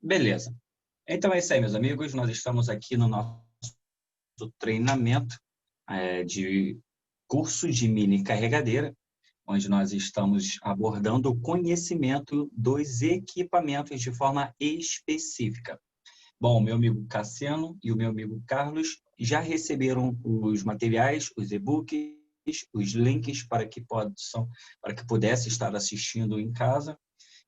Beleza. Então é isso aí, meus amigos. Nós estamos aqui no nosso treinamento de curso de mini carregadeira, onde nós estamos abordando o conhecimento dos equipamentos de forma específica. Bom, o meu amigo Cassiano e o meu amigo Carlos já receberam os materiais, os e-books, os links para que pudesse estar assistindo em casa.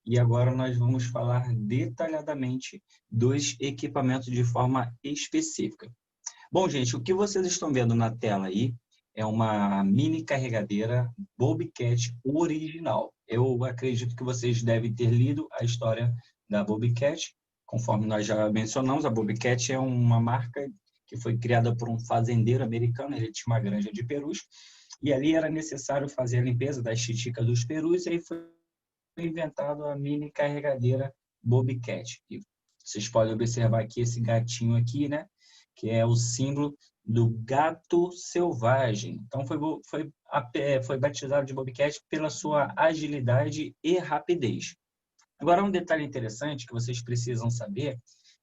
E agora nós vamos falar detalhadamente dos equipamentos de forma específica. Bom, gente, o que vocês estão vendo na tela aí é uma mini carregadeira Bobcat original. Eu acredito que vocês devem ter lido a história da Bobcat. Conforme nós já mencionamos, a Bobcat é uma marca que foi criada por um fazendeiro americano. Ele tinha uma granja de perus e ali era necessário fazer a limpeza das titicas dos perus, e aí foi inventado a mini carregadeira Bobcat. E vocês podem observar aqui esse gatinho aqui, né? Que é o símbolo do gato selvagem. Então, foi batizado de Bobcat pela sua agilidade e rapidez. Agora, um detalhe interessante que vocês precisam saber é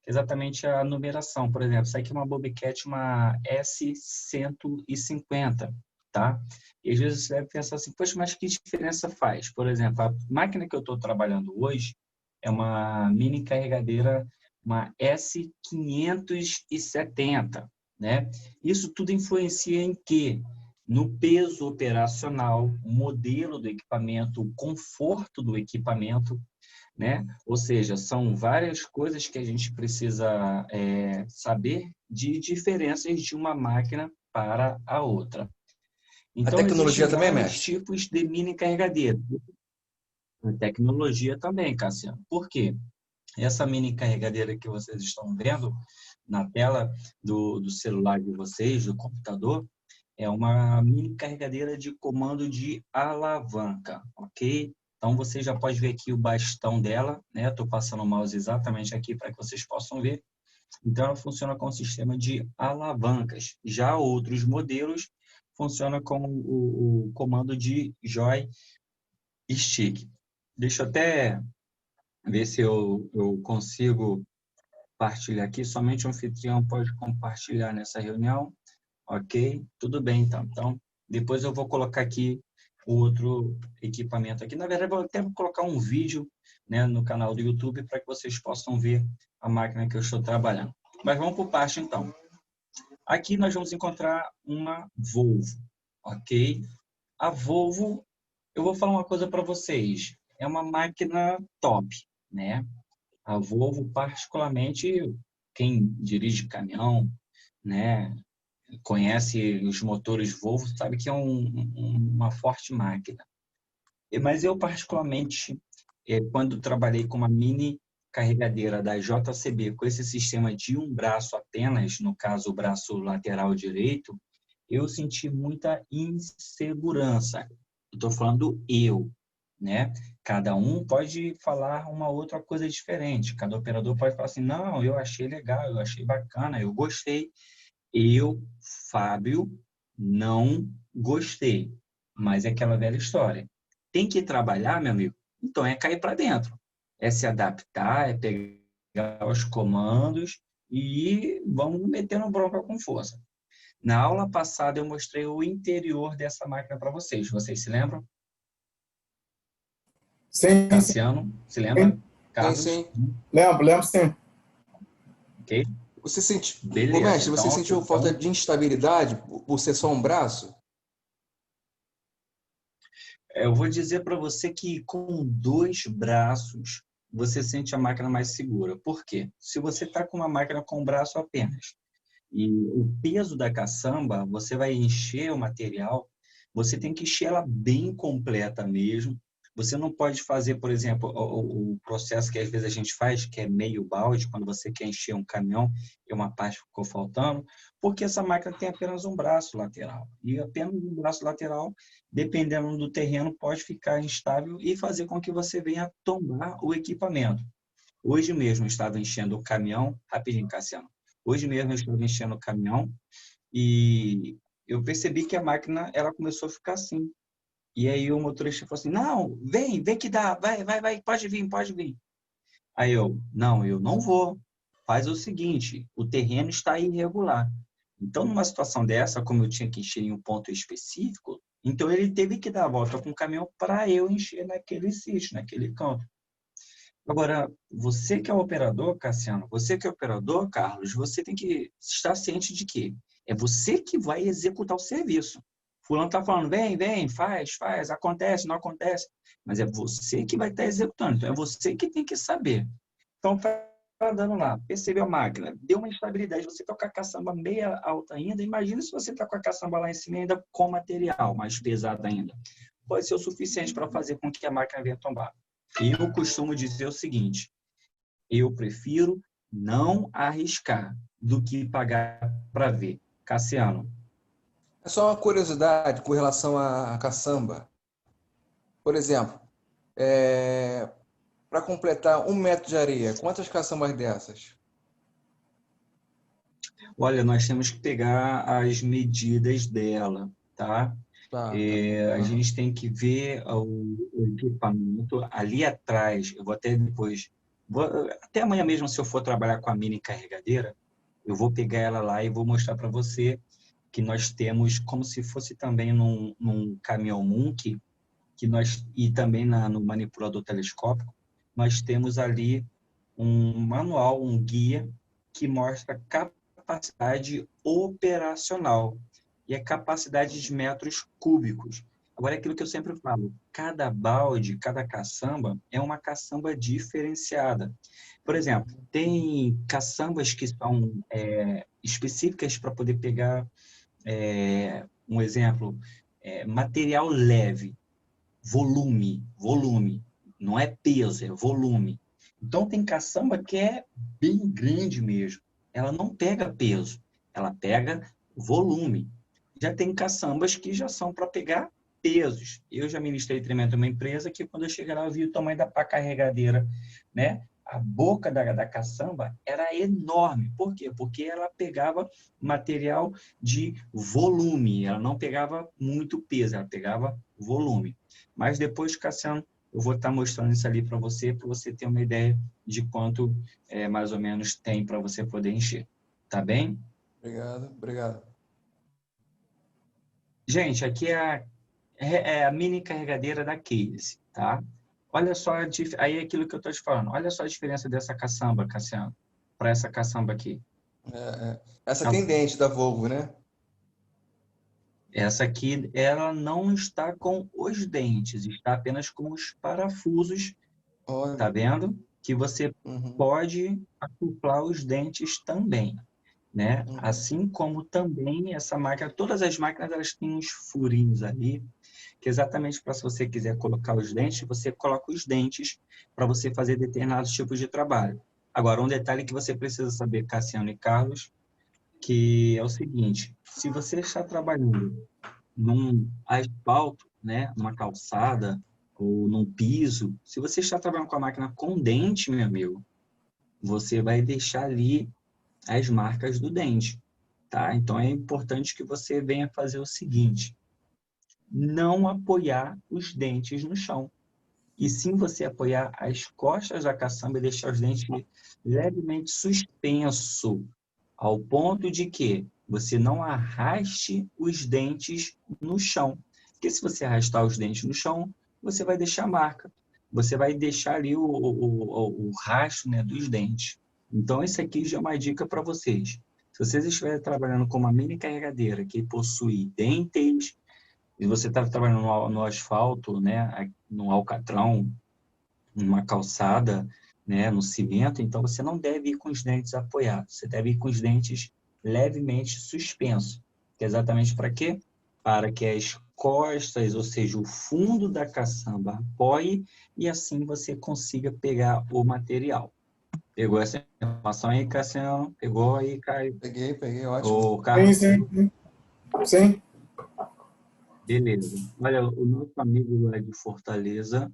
exatamente a numeração. Por exemplo, isso aqui é uma Bobcat, uma S150, tá? E às vezes você deve pensar assim, poxa, mas que diferença faz? Por exemplo, a máquina que eu estou trabalhando hoje é uma mini carregadeira, uma S570, né? Isso tudo influencia em quê? No peso operacional, modelo do equipamento, o conforto do equipamento, né? Ou seja, são várias coisas que a gente precisa saber de diferenças de uma máquina para a outra. A Então, tecnologia existem também, vários mestre? tipos de mini carregadeira. A tecnologia também, Cassiano. Por quê? Essa mini carregadeira que vocês estão vendo na tela do celular de vocês, do computador, é uma mini carregadeira de comando de alavanca, ok? Então, você já pode ver aqui o bastão dela, né? Estou passando o mouse exatamente aqui para que vocês possam ver. Então, ela funciona com o sistema de alavancas. Já outros modelos funcionam com o comando de joystick. Deixa eu até ver se eu consigo partilhar aqui. Somente o anfitrião pode compartilhar nessa reunião. Ok? Tudo bem, então. Então, depois eu vou colocar aqui o outro equipamento aqui. Na verdade, eu vou até colocar um vídeo, né, no canal do YouTube para que vocês possam ver a máquina que eu estou trabalhando. Mas vamos por parte, então. Aqui nós vamos encontrar uma Volvo, ok? A Volvo, eu vou falar uma coisa para vocês. É uma máquina top, né? A Volvo, particularmente, quem dirige caminhão, né, conhece os motores Volvo, sabe que é uma forte máquina. Mas eu, particularmente, quando trabalhei com uma mini carregadeira da JCB, com esse sistema de um braço apenas, no caso o braço lateral direito, eu senti muita insegurança. Estou falando eu, né? Cada um pode falar uma outra coisa diferente. Cada operador pode falar assim, não, eu achei legal, eu achei bacana, eu gostei. Eu, Fábio, não gostei. Mas é aquela velha história. Tem que trabalhar, meu amigo? Então é cair para dentro. É se adaptar, é pegar os comandos e vamos metendo bronca com força. Na aula passada eu mostrei o interior dessa máquina para vocês. Vocês se lembram? Sim, sim, Cassiano, se lembra? Sim, Carlos? sim. lembro sim. Ok? Você sentiu, ô Beleza. mestre, você Então, sentiu falta de instabilidade por ser só um braço? eu vou dizer para você que com dois braços você sente a máquina mais segura. Por quê? Se você está com uma máquina com um braço apenas e o peso da caçamba, você vai encher o material, você tem que encher ela bem completa mesmo. Você não pode fazer, por exemplo, o processo que às vezes a gente faz, que é meio balde, quando você quer encher um caminhão e uma parte ficou faltando, porque essa máquina tem apenas um braço lateral. E apenas um braço lateral, dependendo do terreno, pode ficar instável e fazer com que você venha tombar o equipamento. Hoje mesmo eu estava enchendo o caminhão, rapidinho, Cassiano. Hoje mesmo eu estava enchendo o caminhão e eu percebi que a máquina ela começou a ficar assim. E aí o motorista falou assim, não, vem que dá, vai, pode vir. Aí eu não vou. Faz o seguinte, o terreno está irregular. Então, numa situação dessa, como eu tinha que encher em um ponto específico, então ele teve que dar a volta com o caminhão para eu encher naquele sítio, naquele campo. Agora, você que é operador, Cassiano, você que é operador, Carlos, você tem que estar ciente de que é você que vai executar o serviço. Fulano está falando, vem, faz, acontece, não acontece. Mas é você que vai estar executando. Então, é você que tem que saber. Então, tá dando lá, percebeu a máquina, deu uma instabilidade, você está com a caçamba meia alta ainda, imagina se você está com a caçamba lá em cima ainda com material mais pesado ainda. Pode ser o suficiente para fazer com que a máquina venha tombar. Eu costumo dizer o seguinte, eu prefiro não arriscar do que pagar para ver. Cassiano. É só uma curiosidade com relação à caçamba. Por exemplo, para completar 1 metro de areia, quantas caçambas dessas? Olha, nós temos que pegar as medidas dela, tá? Tá. A gente tem que ver o equipamento ali atrás. Eu vou até depois, até amanhã mesmo, se eu for trabalhar com a mini carregadeira, eu vou pegar ela lá e vou mostrar para você que nós temos, como se fosse também num caminhão Munk, que nós, e também no manipulador telescópico, nós temos ali um manual, um guia, que mostra capacidade operacional e a capacidade de metros cúbicos. Agora, é aquilo que eu sempre falo, cada balde, cada caçamba é uma caçamba diferenciada. Por exemplo, tem caçambas que são específicas para poder pegar, um exemplo, material leve, volume, não é peso, é volume. Então, tem caçamba que é bem grande mesmo. Ela não pega peso, ela pega volume. Já tem caçambas que já são para pegar pesos. Eu já ministrei treinamento numa empresa que, quando eu cheguei lá, eu vi o tamanho da pá carregadeira, né? A boca da caçamba era enorme. Por quê? Porque ela pegava material de volume, ela não pegava muito peso, ela pegava volume. Mas depois, Cassiano, eu vou estar mostrando isso ali para você ter uma ideia de quanto mais ou menos tem para você poder encher. Tá bem? Obrigado. Gente, aqui é a mini carregadeira da Case, tá? Olha só, aí é aquilo que eu estou te falando. Olha só a diferença dessa caçamba, Cassiano, para essa caçamba aqui. Essa tem dente da Volvo, né? Essa aqui, ela não está com os dentes, está apenas com os parafusos. Olha. Tá vendo? Que você pode acoplar os dentes também, né? Assim como também essa máquina, todas as máquinas, elas têm uns furinhos ali, que exatamente para, se você quiser colocar os dentes, você coloca os dentes para você fazer determinados tipos de trabalho. Agora, um detalhe que você precisa saber, Cassiano e Carlos, que é o seguinte: se você está trabalhando num asfalto, né, numa calçada ou num piso, se você está trabalhando com a máquina com dente, meu amigo, você vai deixar ali as marcas do dente, tá? Então é importante que você venha fazer o seguinte: não apoiar os dentes no chão, e sim você apoiar as costas da caçamba e deixar os dentes levemente suspenso, ao ponto de que você não arraste os dentes no chão. Porque se você arrastar os dentes no chão, você vai deixar marca. Você vai deixar ali o rastro, né, dos dentes. Então, isso aqui já é uma dica para vocês. Se vocês estiverem trabalhando com uma mini carregadeira que possui dentes, e você está trabalhando no asfalto, né, no alcatrão, numa calçada, né, no cimento, então você não deve ir com os dentes apoiados, você deve ir com os dentes levemente suspensos. Que é exatamente para quê? Para que as costas, ou seja, o fundo da caçamba apoie e assim você consiga pegar o material. Pegou essa informação aí, Cassiano? Pegou aí, Caio? Peguei, ótimo. Ô, Carlos? Sim. Beleza. Olha, o nosso amigo lá de Fortaleza,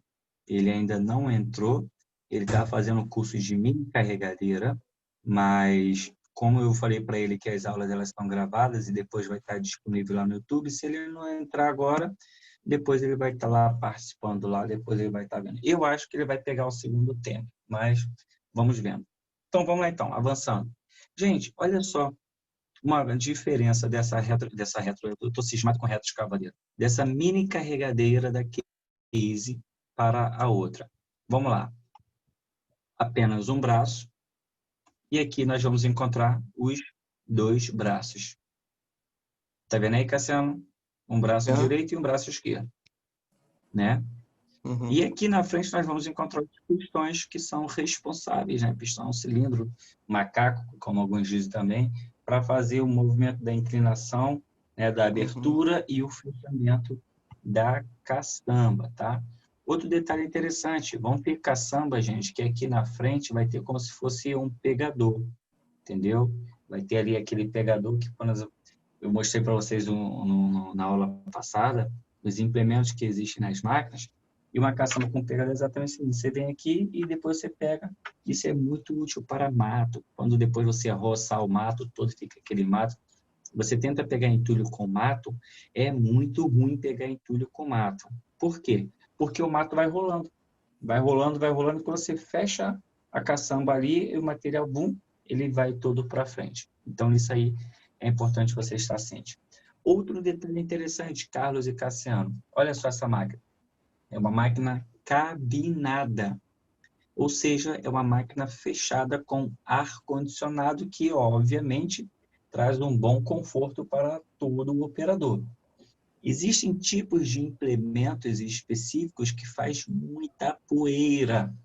ele ainda não entrou, ele está fazendo curso de mini carregadeira, mas como eu falei para ele que as aulas elas estão gravadas e depois vai estar disponível lá no YouTube, se ele não entrar agora, depois ele vai estar lá participando lá, depois ele vai estar vendo. Eu acho que ele vai pegar o segundo tempo, mas vamos vendo. Então, vamos lá então, avançando. Gente, olha só uma diferença dessa retro, eu estou cismado com retro escavadeira, dessa mini carregadeira da Case para a outra. Vamos lá. Apenas um braço. E aqui nós vamos encontrar os dois braços. Tá vendo aí, Cassiano? Um braço direito e um braço esquerdo. Né? Uhum. E aqui na frente nós vamos encontrar os pistões que são responsáveis, né? Pistão, cilindro, macaco, como alguns dizem também, para fazer o movimento da inclinação, né? Da abertura e o fechamento da caçamba, tá? Outro detalhe interessante, vão ter caçamba, gente, que aqui na frente vai ter como se fosse um pegador, entendeu? Vai ter ali aquele pegador que, quando eu mostrei para vocês na aula passada, os implementos que existem nas máquinas, e uma caçamba com pegador é exatamente assim. Você vem aqui e depois você pega. Isso é muito útil para mato. Quando depois você roçar o mato todo, fica aquele mato. Você tenta pegar entulho com mato, é muito ruim pegar entulho com mato. Por quê? Porque o mato vai rolando. Vai rolando, vai rolando. E quando você fecha a caçamba ali, o material, bum, ele vai todo para frente. Então, isso aí é importante você estar ciente. Outro detalhe interessante, Carlos e Cassiano. Olha só essa máquina. É uma máquina cabinada. Ou seja, é uma máquina fechada com ar-condicionado que, obviamente, traz um bom conforto para todo o operador. Existem tipos de implementos específicos que faz muita poeira.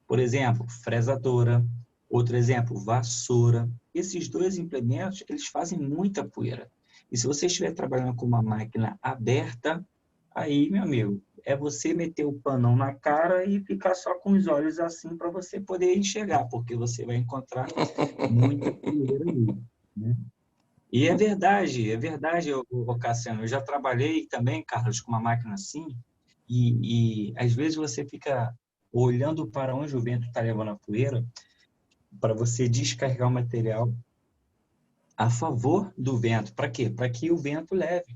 Por exemplo, fresadora. Outro exemplo, vassoura. Esses dois implementos, eles fazem muita poeira. E se você estiver trabalhando com uma máquina aberta, aí, meu amigo, é você meter o panão na cara e ficar só com os olhos assim para você poder enxergar, porque você vai encontrar muita poeira ali, né? E é verdade, Cassiano. Eu já trabalhei também, Carlos, com uma máquina assim, e às vezes você fica olhando para onde o vento está levando a poeira, para você descarregar o material a favor do vento. Para quê? Para que o vento leve.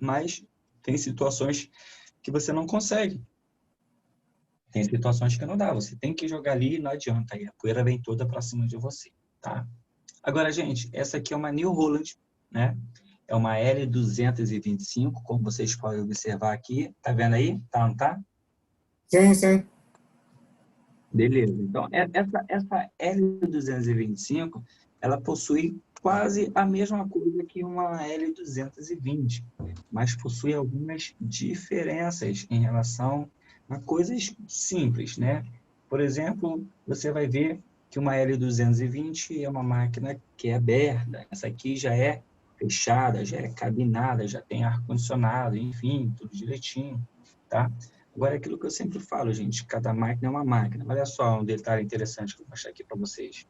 Mas tem situações que você não consegue. Tem situações que não dá. Você tem que jogar ali e não adianta. Aí a poeira vem toda para cima de você, tá? Agora, gente, essa aqui é uma New Holland, né? É uma L225, como vocês podem observar aqui. Tá vendo aí? Tá, não tá? Sim, sim. Beleza. Então, essa L225, ela possui quase a mesma coisa que uma L220, mas possui algumas diferenças em relação a coisas simples, né? Por exemplo, você vai ver que uma L220 é uma máquina que é aberta. Essa aqui já é fechada, já é cabinada, já tem ar-condicionado, enfim, tudo direitinho, tá? Agora, aquilo que eu sempre falo, gente, cada máquina é uma máquina. Olha só um detalhe interessante que eu vou mostrar aqui para vocês,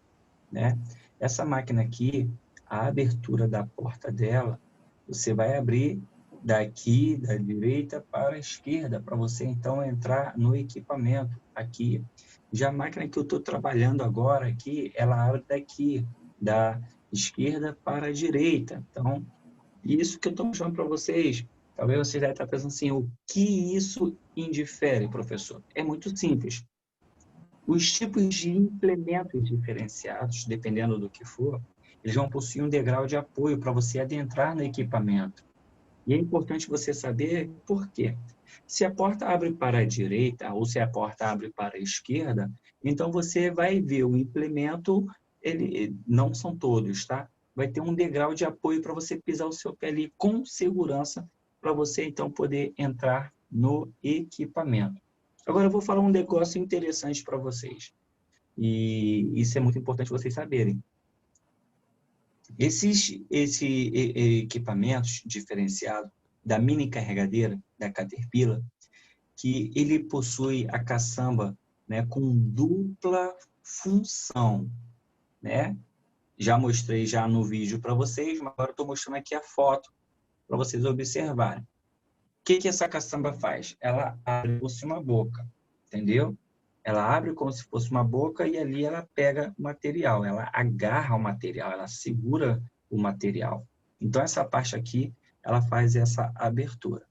né? Essa máquina aqui, a abertura da porta dela, você vai abrir daqui, da direita para a esquerda, para você, então, entrar no equipamento aqui. Já a máquina que eu estou trabalhando agora aqui, ela abre daqui, da esquerda para a direita. Então, isso que eu estou mostrando para vocês, talvez vocês devem estar pensando assim, o que isso indifere, professor? É muito simples. Os tipos de implementos diferenciados, dependendo do que for, eles vão possuir um degrau de apoio para você adentrar no equipamento. E é importante você saber por quê. Se a porta abre para a direita ou se a porta abre para a esquerda, então você vai ver o implemento, ele não são todos, tá? Vai ter um degrau de apoio para você pisar o seu pé ali com segurança, para você então poder entrar no equipamento. Agora eu vou falar um negócio interessante para vocês. E isso é muito importante vocês saberem. Esses equipamentos diferenciados da mini carregadeira, da Caterpillar, que ele possui a caçamba, né, com dupla função, né? Já mostrei já no vídeo para vocês, mas agora estou mostrando aqui a foto para vocês observarem. O que essa caçamba faz? Ela abre como se fosse uma boca, entendeu? Ela abre como se fosse uma boca e ali ela pega o material, ela agarra o material, ela segura o material. Então, essa parte aqui, ela faz essa abertura.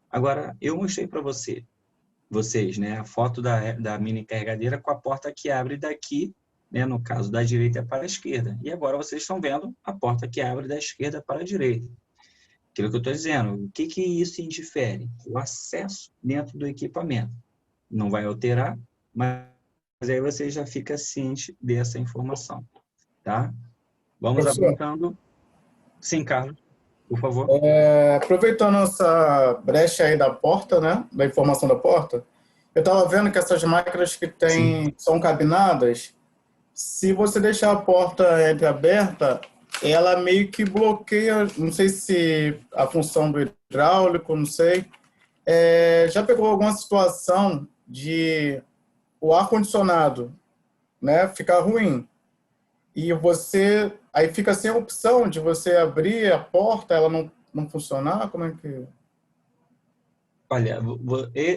Agora, eu mostrei para você vocês, né, a foto da mini carregadeira com a porta que abre daqui, né, no caso da direita para a esquerda. E agora vocês estão vendo a porta que abre da esquerda para a direita. Aquilo que eu estou dizendo, o que isso indifere? O acesso dentro do equipamento. Não vai alterar, mas aí você já fica ciente dessa informação, tá? Vamos Professor, avançando. Sim, Carlos, por favor. aproveitando essa brecha aí da porta, né, da informação da porta, eu estava vendo que essas máquinas que Sim. são cabinadas, se você deixar a porta entreaberta, ela meio que bloqueia, não sei se a função do hidráulico, não sei. Já pegou alguma situação de o ar-condicionado, né, ficar ruim? E você aí fica sem a opção de você abrir a porta, ela não funcionar? Como é que... Olha,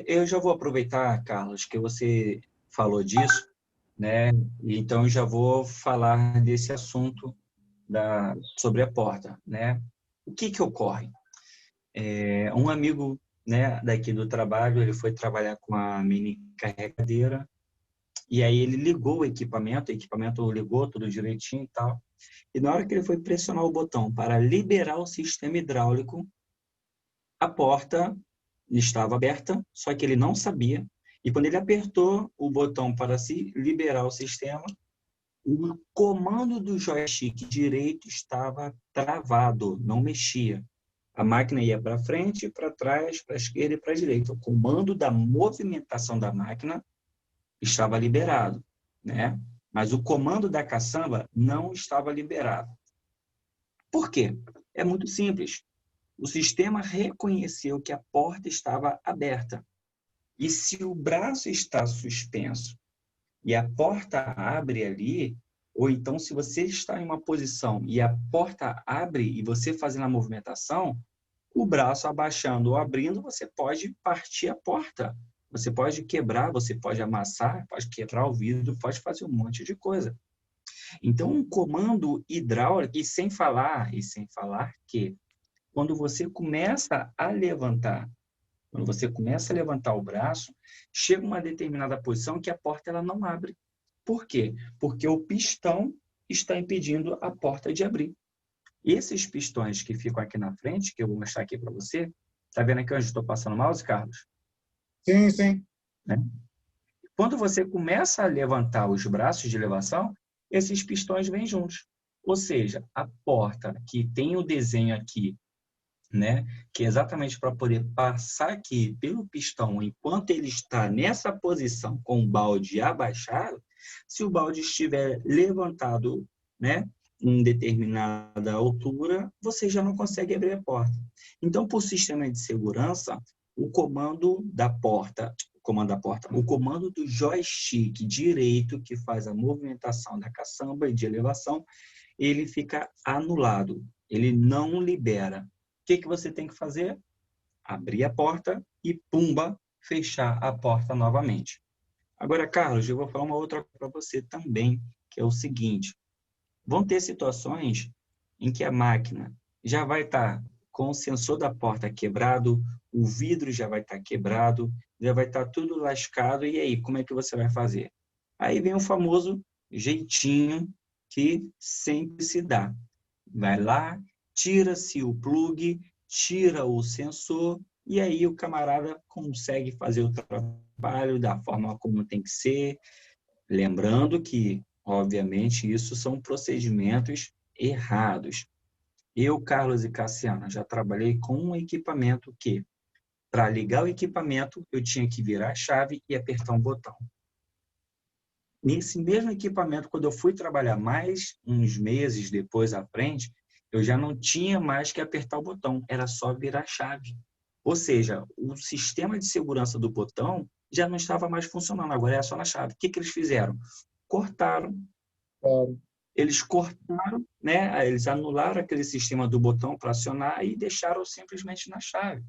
eu já vou aproveitar, Carlos, que você falou disso, né? Então, eu já vou falar desse assunto sobre a porta, né? O que ocorre? Um amigo, né, daqui do trabalho, ele foi trabalhar com a mini carregadeira, e aí ele ligou o equipamento ligou tudo direitinho e tal, e na hora que ele foi pressionar o botão para liberar o sistema hidráulico, a porta estava aberta, só que ele não sabia, e quando ele apertou o botão para se liberar o sistema, o comando do joystick direito estava travado, não mexia. A máquina ia para frente, para trás, para a esquerda e para a direita. O comando da movimentação da máquina estava liberado, né? Mas o comando da caçamba não estava liberado. Por quê? É muito simples. O sistema reconheceu que a porta estava aberta. E se o braço está suspenso e a porta abre ali, ou então se você está em uma posição e a porta abre e você fazendo a movimentação, o braço abaixando ou abrindo, você pode partir a porta. Você pode quebrar, você pode amassar, pode quebrar o vidro, pode fazer um monte de coisa. Então, um comando hidráulico, e sem falar que quando você começa a levantar, o braço, chega uma determinada posição que a porta ela não abre. Por quê? Porque o pistão está impedindo a porta de abrir. Esses pistões que ficam aqui na frente, que eu vou mostrar aqui para você, tá vendo aqui onde estou passando o mouse, Carlos? Sim, sim. Né? Quando você começa a levantar os braços de elevação, esses pistões vêm juntos. Ou seja, a porta que tem o desenho aqui, né, que é exatamente para poder passar aqui pelo pistão enquanto ele está nessa posição com o balde abaixado, se o balde estiver levantado, né, em determinada altura, você já não consegue abrir a porta. Então, por sistema de segurança, o comando do joystick direito que faz a movimentação da caçamba e de elevação, ele fica anulado, ele não libera. O que você tem que fazer? Abrir a porta e, pumba, fechar a porta novamente. Agora, Carlos, eu vou falar uma outra para você também, que é o seguinte. Vão ter situações em que a máquina já vai estar com o sensor da porta quebrado, o vidro já vai estar quebrado, já vai estar tudo lascado, e aí, como é que você vai fazer? Aí vem o famoso jeitinho que sempre se dá. Vai lá, tira-se o plug, tira o sensor, e aí o camarada consegue fazer o trabalho da forma como tem que ser, lembrando que, obviamente, isso são procedimentos errados. Eu, Carlos e Cassiana, já trabalhei com um equipamento que, para ligar o equipamento, eu tinha que virar a chave e apertar um botão. Nesse mesmo equipamento, quando eu fui trabalhar mais uns meses depois à frente, eu já não tinha mais que apertar o botão, era só virar a chave. Ou seja, o sistema de segurança do botão já não estava mais funcionando, agora é só na chave. O que eles fizeram? Cortaram. Claro. Eles cortaram, né? Eles anularam aquele sistema do botão para acionar e deixaram simplesmente na chave.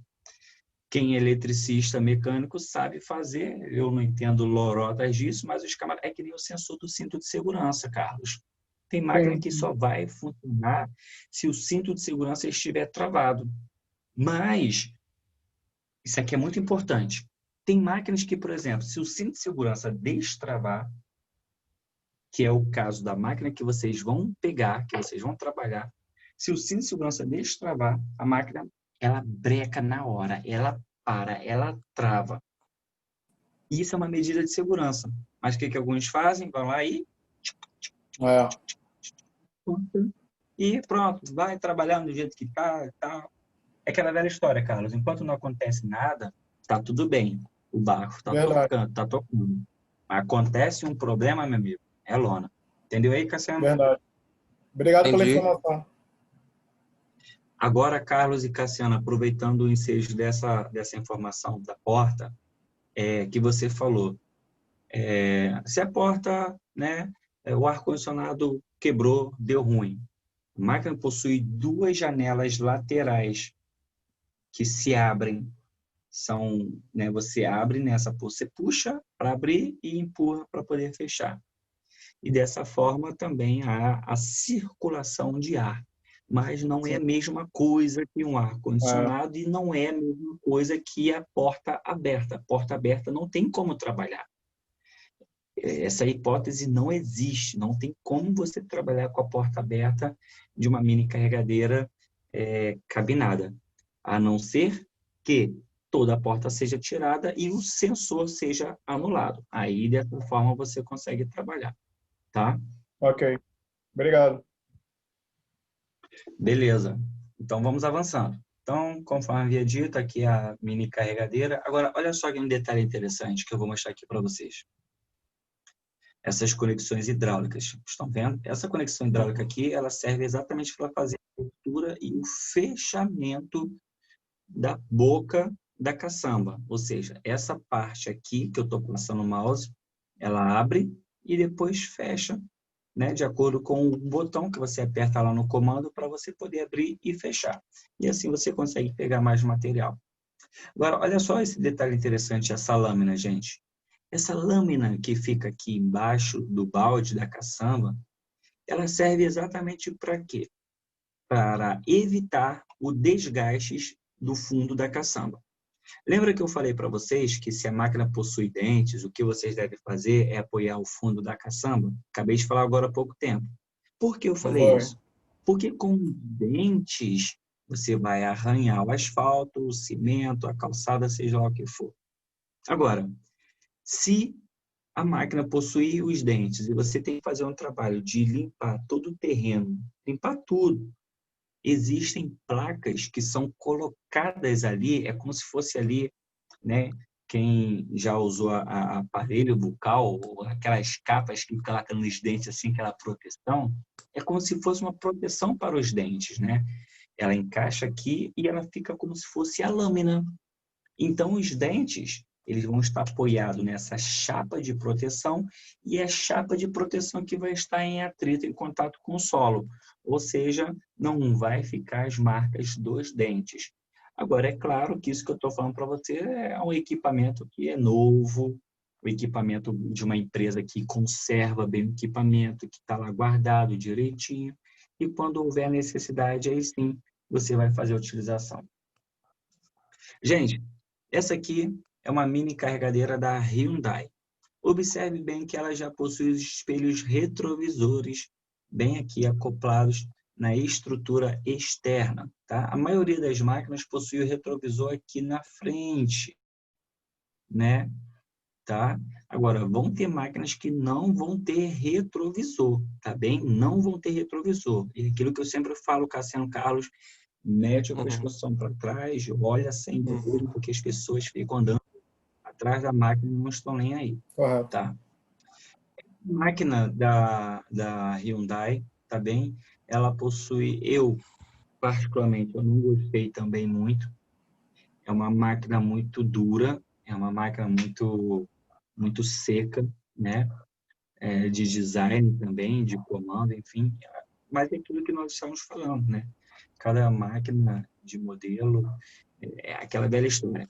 Quem é eletricista, mecânico, sabe fazer. Eu não entendo lorotas disso, mas os camaradas... É que nem o sensor do cinto de segurança, Carlos. Tem máquina que só vai funcionar se o cinto de segurança estiver travado. Mas, isso aqui é muito importante, Tem máquinas que, por exemplo, se o cinto de segurança destravar, que é o caso da máquina que vocês vão pegar, que vocês vão trabalhar, se o cinto de segurança destravar, a máquina, ela breca na hora, ela para, ela trava. Isso é uma medida de segurança. Mas o que alguns fazem? Vão lá e e pronto, vai trabalhar do jeito que tá e tal. É aquela velha história, Carlos. Enquanto não acontece nada, tá tudo bem. O barco tá Verdade, tocando, tá tocando. Acontece um problema, meu amigo, é lona. Entendeu aí, Cassiano? verdade. Obrigado pela Entendi. informação. Agora, Carlos e Cassiano, aproveitando o ensejo dessa informação da porta, que você falou, se a porta, né, o ar-condicionado quebrou, deu ruim. A máquina possui duas janelas laterais que se abrem. Né, você abre nessa, você puxa para abrir e empurra para poder fechar. E dessa forma também há a circulação de ar. Mas não é a mesma coisa que um ar-condicionado e não é a mesma coisa que a porta aberta. A porta aberta não tem como trabalhar. Essa hipótese não existe. Não tem como você trabalhar com a porta aberta de uma mini carregadeira cabinada. A não ser que toda a porta seja tirada e o sensor seja anulado. Aí, dessa forma, você consegue trabalhar. Tá? Ok. Obrigado. Beleza. Então, vamos avançando. Então, conforme havia dito, aqui é a mini carregadeira. Agora, olha só aqui um detalhe interessante que eu vou mostrar aqui para vocês. Essas conexões hidráulicas. Estão vendo? Essa conexão hidráulica aqui, ela serve exatamente para fazer a abertura e o fechamento da boca da caçamba. Ou seja, essa parte aqui que eu estou passando o mouse, ela abre e depois fecha, né, de acordo com o botão que você aperta lá no comando para você poder abrir e fechar. E assim você consegue pegar mais material. Agora, olha só esse detalhe interessante, essa lâmina, gente. Essa lâmina que fica aqui embaixo do balde da caçamba, ela serve exatamente para quê? Para evitar o desgaste do fundo da caçamba. Lembra que eu falei para vocês que se a máquina possui dentes, o que vocês devem fazer é apoiar o fundo da caçamba? Acabei de falar agora há pouco tempo. Por que eu falei isso? Porque com dentes você vai arranhar o asfalto, o cimento, a calçada, seja lá o que for. Agora, se a máquina possui os dentes e você tem que fazer um trabalho de limpar todo o terreno, limpar tudo, existem placas que são colocadas ali, é como se fosse ali, né? Quem já usou a aparelho bucal, ou aquelas capas que colocam nos dentes, assim, aquela proteção, é como se fosse uma proteção para os dentes, né? Ela encaixa aqui e ela fica como se fosse a lâmina. Então, os dentes, eles vão estar apoiados nessa chapa de proteção e é a chapa de proteção que vai estar em atrito, em contato com o solo. Ou seja, não vai ficar as marcas dos dentes. Agora, é claro que isso que eu estou falando para você é um equipamento que é novo, o equipamento de uma empresa que conserva bem o equipamento, que está lá guardado direitinho, e quando houver necessidade, aí sim, você vai fazer a utilização. Gente, essa aqui é uma mini carregadeira da Hyundai. Observe bem que ela já possui os espelhos retrovisores bem aqui acoplados na estrutura externa. Tá? A maioria das máquinas possui o retrovisor aqui na frente, né? Tá? Agora, vão ter máquinas que não vão ter retrovisor, tá bem? Não vão ter retrovisor. E aquilo que eu sempre falo, Cassiano Carlos, mete a construção para trás, olha sem barulho, porque as pessoas ficam andando atrás da máquina e não estão nem aí. Correto. Tá? A máquina da Hyundai, tá bem? Ela possui, particularmente, eu não gostei também muito. É uma máquina muito dura, é uma máquina muito seca, né? De design também, de comando, enfim. Mas é aquilo que nós estamos falando, né? Cada máquina de modelo é aquela velha história.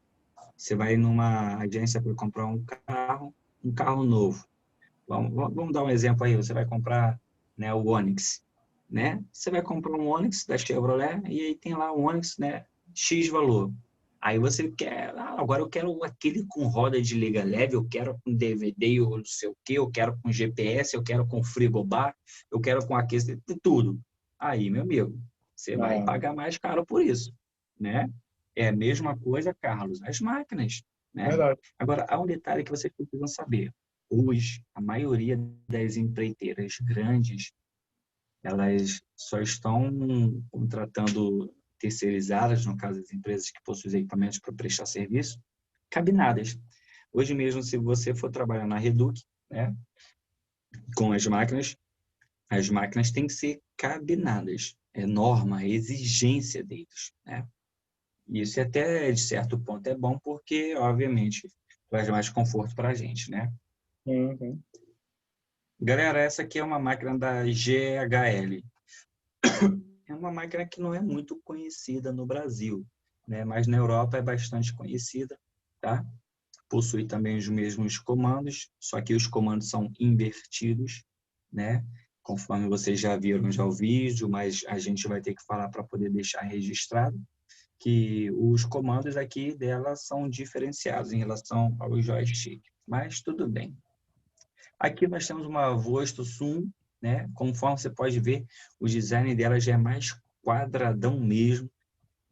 Você vai numa agência para comprar um carro novo. Vamos dar um exemplo aí. Você vai comprar, né, o Onix, né? Você vai comprar um Onix da Chevrolet e aí tem lá o Onix, né, X valor. Aí você quer, agora eu quero aquele com roda de liga leve, eu quero com DVD ou não sei o quê, eu quero com GPS, eu quero com frigobar, eu quero com aquecimento, tudo. Aí, meu amigo, você vai Não, pagar mais caro por isso, né? É a mesma coisa, Carlos, as máquinas, né? verdade. Agora, há um detalhe que vocês precisam saber. Hoje, a maioria das empreiteiras grandes, elas só estão contratando terceirizadas, no caso das empresas que possuem equipamentos para prestar serviço, cabinadas. Hoje mesmo, se você for trabalhar na Reduc, né, com as máquinas têm que ser cabinadas. É norma, é exigência deles, né? E isso até, de certo ponto, é bom porque, obviamente, traz mais conforto para a gente, né? Uhum. Galera, essa aqui é uma máquina da GHL. É uma máquina que não é muito conhecida no Brasil, né? Mas na Europa é bastante conhecida, tá? Possui também os mesmos comandos, só que os comandos são invertidos, né? Conforme vocês já viram já o vídeo, mas a gente vai ter que falar para poder deixar registrado que os comandos aqui dela são diferenciados em relação ao joystick, mas tudo bem. Aqui nós temos uma Vosto Sum, né? Conforme você pode ver, o design dela já é mais quadradão mesmo.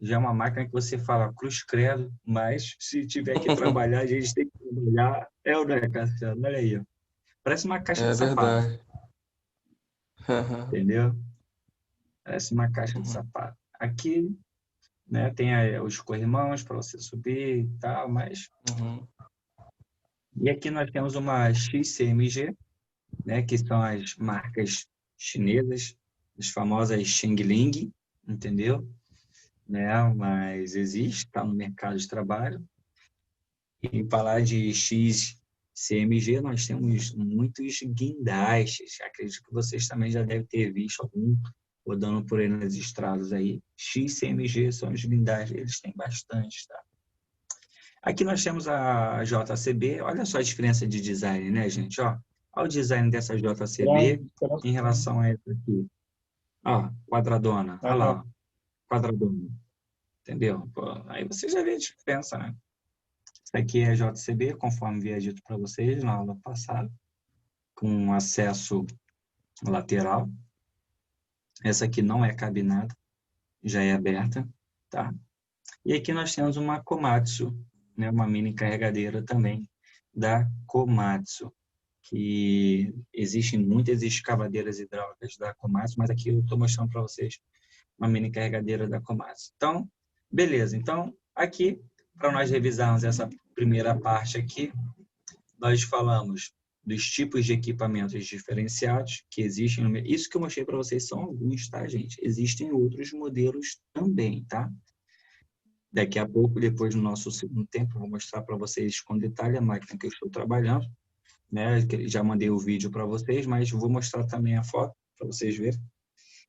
Já é uma máquina que você fala cruz credo, mas se tiver que trabalhar, a gente tem que trabalhar. É o né, Cassiano? Olha aí. Ó. Parece uma caixa É de sapato, verdade. entendeu? Parece uma caixa de Uhum. sapato. Aqui, né, tem os corrimãos para você subir e tal, mas... Uhum. E aqui nós temos uma XCMG, né, que são as marcas chinesas, as famosas Xingling, entendeu? Né, mas existe, está no mercado de trabalho. E em falar de XCMG, nós temos muitos guindastes. Acredito que vocês também já devem ter visto algum rodando por aí nas estradas aí. XCMG são os guindastes, eles têm bastante, tá? Aqui nós temos a JCB, olha só a diferença de design, né, gente? Ó, olha o design dessa JCB Grande diferença. em relação a essa aqui. Ó, quadradona, olha lá, Aham. ó, quadradona, entendeu? Pô, aí você já vê a diferença, né? Isso aqui é JCB, conforme havia dito para vocês na aula passada, com acesso lateral. Essa aqui não é cabinada, já é aberta, tá? E aqui nós temos uma Komatsu, né? Uma mini carregadeira também da Komatsu, que existem muitas escavadeiras hidráulicas da Komatsu, mas aqui eu estou mostrando para vocês uma mini carregadeira da Komatsu. Então, beleza. Então, aqui, para nós revisarmos essa primeira parte aqui, nós falamos dos tipos de equipamentos diferenciados que existem no mercado. Isso que eu mostrei para vocês são alguns, tá, gente? Existem outros modelos também, tá? Daqui a pouco, depois do nosso segundo tempo, eu vou mostrar para vocês com detalhe a máquina que eu estou trabalhando, né? Já mandei o vídeo para vocês, mas vou mostrar também a foto para vocês verem.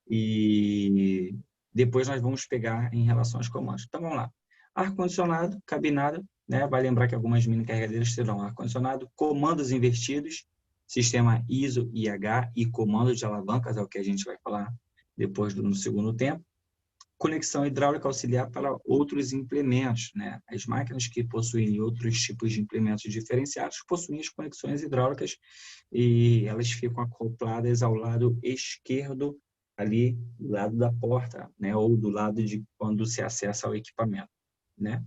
E depois nós vamos pegar em relação aos comandos. Então, vamos lá. Ar-condicionado, cabinado, né? Vai lembrar que algumas mini carregadeiras terão ar-condicionado, comandos invertidos, sistema ISO, IH e comando de alavancas, é o que a gente vai falar depois no segundo tempo. Conexão hidráulica auxiliar para outros implementos, né? As máquinas que possuem outros tipos de implementos diferenciados possuem as conexões hidráulicas e elas ficam acopladas ao lado esquerdo, ali do lado da porta, né? Ou do lado de quando se acessa ao equipamento, né?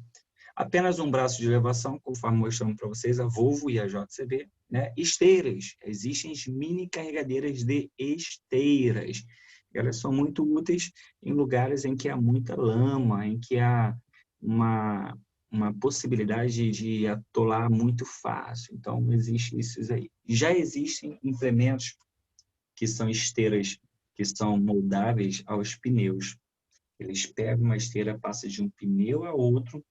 Apenas um braço de elevação, conforme mostramos para vocês, a Volvo e a JCB, né? Esteiras, existem as mini carregadeiras de esteiras. Elas são muito úteis em lugares em que há muita lama, em que há uma possibilidade de atolar muito fácil. Então, existe isso aí. Já existem implementos que são esteiras que são moldáveis aos pneus. Eles pegam uma esteira, passam de um pneu a outro.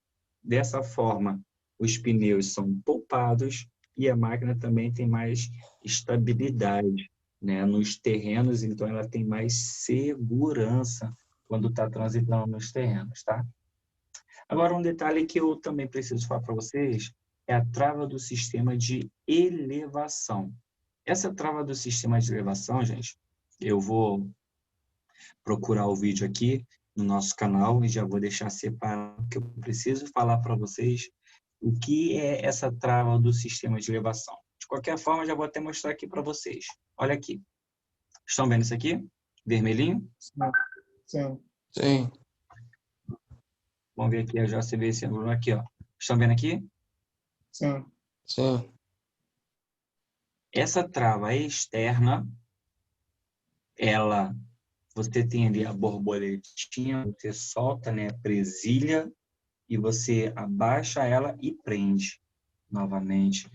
Dessa forma, os pneus são poupados e a máquina também tem mais estabilidade, né, nos terrenos, então ela tem mais segurança quando está transitando nos terrenos, tá? Agora, um detalhe que eu também preciso falar para vocês é a trava do sistema de elevação. Essa trava do sistema de elevação, gente, eu vou procurar o vídeo aqui no nosso canal e já vou deixar separado, porque eu preciso falar para vocês o que é essa trava do sistema de elevação. De qualquer forma, já vou até mostrar aqui para vocês. Olha aqui. Estão vendo isso aqui? Vermelhinho? Sim. Sim. Vamos ver aqui a JCB esse ângulo aqui, ó. Estão vendo aqui? Sim. Sim. Essa trava externa, você tem ali a borboletinha, você solta, né, a presilha e você abaixa ela e prende novamente.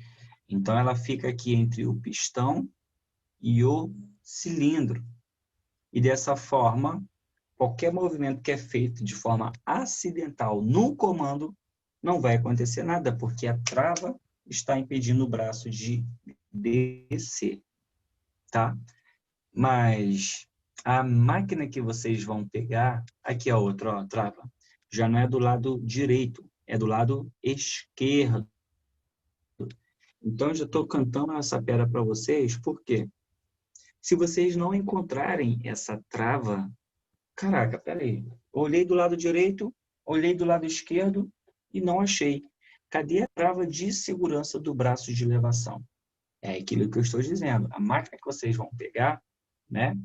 Então, ela fica aqui entre o pistão e o cilindro. E dessa forma, qualquer movimento que é feito de forma acidental no comando, não vai acontecer nada, porque a trava está impedindo o braço de descer, tá? Mas a máquina que vocês vão pegar, aqui a outra, ó, trava, já não é do lado direito, é do lado esquerdo. Então, eu já estou cantando essa pedra para vocês, por quê? Se vocês não encontrarem essa trava, caraca, peraí, olhei do lado direito, olhei do lado esquerdo e não achei. Cadê a trava de segurança do braço de elevação? É aquilo que eu estou dizendo. A máquina que vocês vão pegar, né,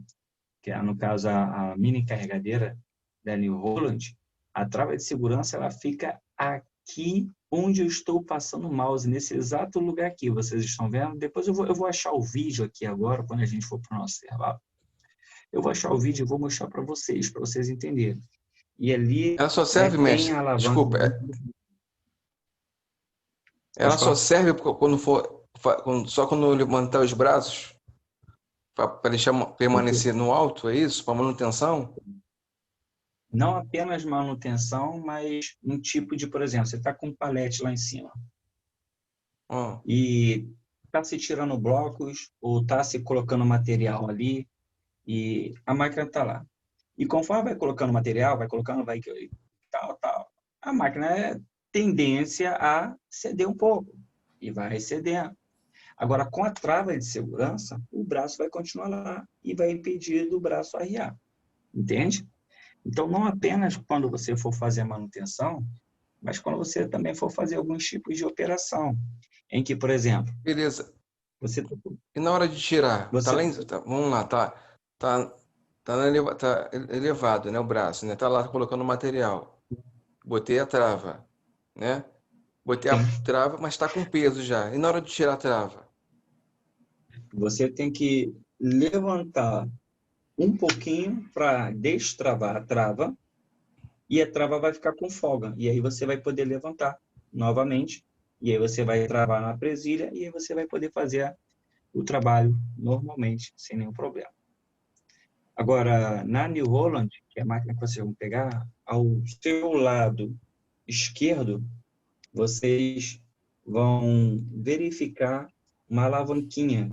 que é, no caso, a mini carregadeira da New Holland, a trava de segurança ela fica aqui onde eu estou passando o mouse, nesse exato lugar aqui, vocês estão vendo? Depois eu vou achar o vídeo aqui agora, quando a gente for para o nosso intervalo. Eu vou achar o vídeo e vou mostrar para vocês entenderem. E ali Ela só serve, tem mestre. a alavanca. Desculpa. Ela só serve quando for só quando levantar os braços para deixar permanecer no alto, é isso? Para manutenção? Não apenas manutenção, mas um tipo de, por exemplo, você está com um palete lá em cima e está se tirando blocos ou está se colocando material ali e a máquina está lá. E conforme vai colocando material, vai colocando, vai tal, a máquina é tendência a ceder um pouco e vai cedendo. Agora, com a trava de segurança, o braço vai continuar lá e vai impedir do braço arriar. Entende? Então, não apenas quando você for fazer a manutenção, mas quando você também for fazer alguns tipos de operação, em que, por exemplo, Beleza. você... E na hora de tirar? Você... vamos lá, tá elevado, né, o braço, né? Tá lá colocando o material. Botei a trava, né? Botei a trava, mas está com peso já. E na hora de tirar a trava? Você tem que levantar um pouquinho para destravar a trava e a trava vai ficar com folga. E aí você vai poder levantar novamente. E aí você vai travar na presilha e aí você vai poder fazer o trabalho normalmente, sem nenhum problema. Agora, na New Holland, que é a máquina que vocês vão pegar, ao seu lado esquerdo, vocês vão verificar uma alavanquinha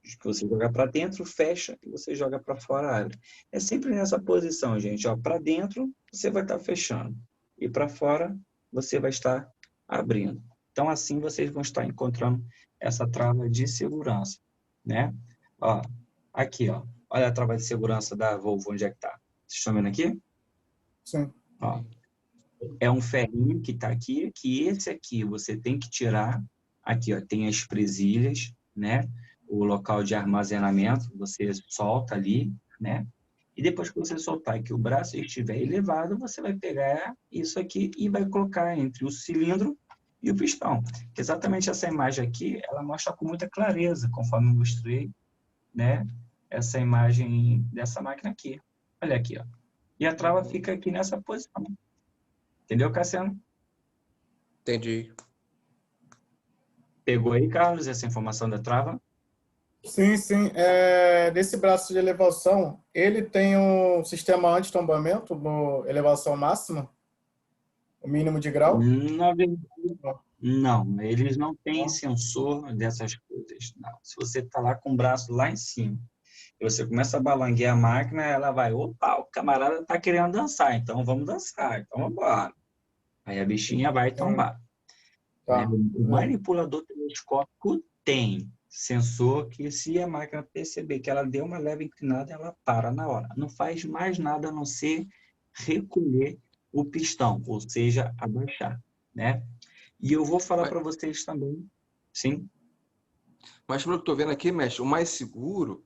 que você joga para dentro, fecha e você joga para fora, abre. É sempre nessa posição, gente. Para dentro, você vai estar fechando. E para fora, você vai estar abrindo. Então, assim, vocês vão estar encontrando essa trava de segurança, né? Ó, aqui, ó. Olha a trava de segurança da Volvo, onde é que está? Vocês estão vendo aqui? Sim. Ó, é um ferrinho que está aqui, que esse aqui você tem que tirar. Aqui, ó, tem as presilhas, né? O local de armazenamento, você solta ali, né? E depois que você soltar e que o braço estiver elevado, você vai pegar isso aqui e vai colocar entre o cilindro e o pistão. Exatamente essa imagem aqui, ela mostra com muita clareza, conforme eu mostrei, né? Essa imagem dessa máquina aqui. Olha aqui, ó. E a trava fica aqui nessa posição. Entendeu, Cassiano? Entendi. Pegou aí, Carlos, essa informação da trava? Sim, sim. Desse braço de elevação, ele tem um sistema anti-tombamento no elevação máxima? O mínimo de grau? Não, eles não têm sensor dessas coisas. Não. Se você está lá com o braço lá em cima, e você começa a balanguear a máquina, ela vai, opa, o camarada está querendo dançar, então vamos dançar, então vamos embora. Aí a bichinha vai tombar. Tá. O manipulador telescópico tem sensor que, se a máquina perceber que ela deu uma leve inclinada, ela para na hora. Não faz mais nada a não ser recolher o pistão, ou seja, abaixar, né? E eu vou falar para vocês também, sim. Mas pelo que eu estou vendo aqui, mestre, o mais seguro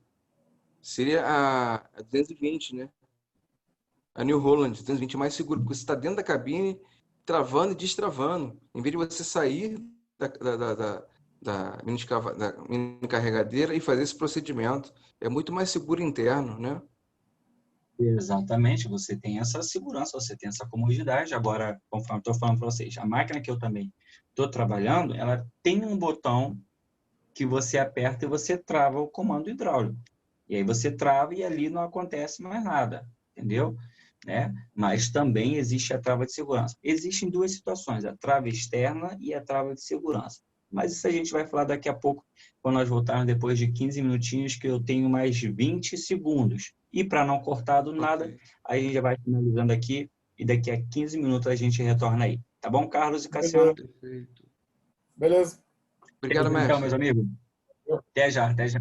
seria a 220, né? A New Holland 220 é mais seguro, porque você está dentro da cabine, travando e destravando. Em vez de você sair da mini carregadeira e fazer esse procedimento. É muito mais seguro interno, né? Exatamente, você tem essa segurança, você tem essa comodidade. Agora, conforme estou falando para vocês, a máquina que eu também estou trabalhando, ela tem um botão que você aperta e você trava o comando hidráulico. E aí você trava e ali não acontece mais nada, entendeu? Né? Mas também existe a trava de segurança. Existem duas situações, a trava externa e a trava de segurança. Mas isso a gente vai falar daqui a pouco, quando nós voltarmos depois de 15 minutinhos, que eu tenho mais 20 segundos. E para não cortar do nada, a gente já vai finalizando aqui e daqui a 15 minutos a gente retorna aí. Tá bom, Carlos e Cassiano? Perfeito. Beleza. Obrigado, Então, mestre. meus amigos. Até já, até já.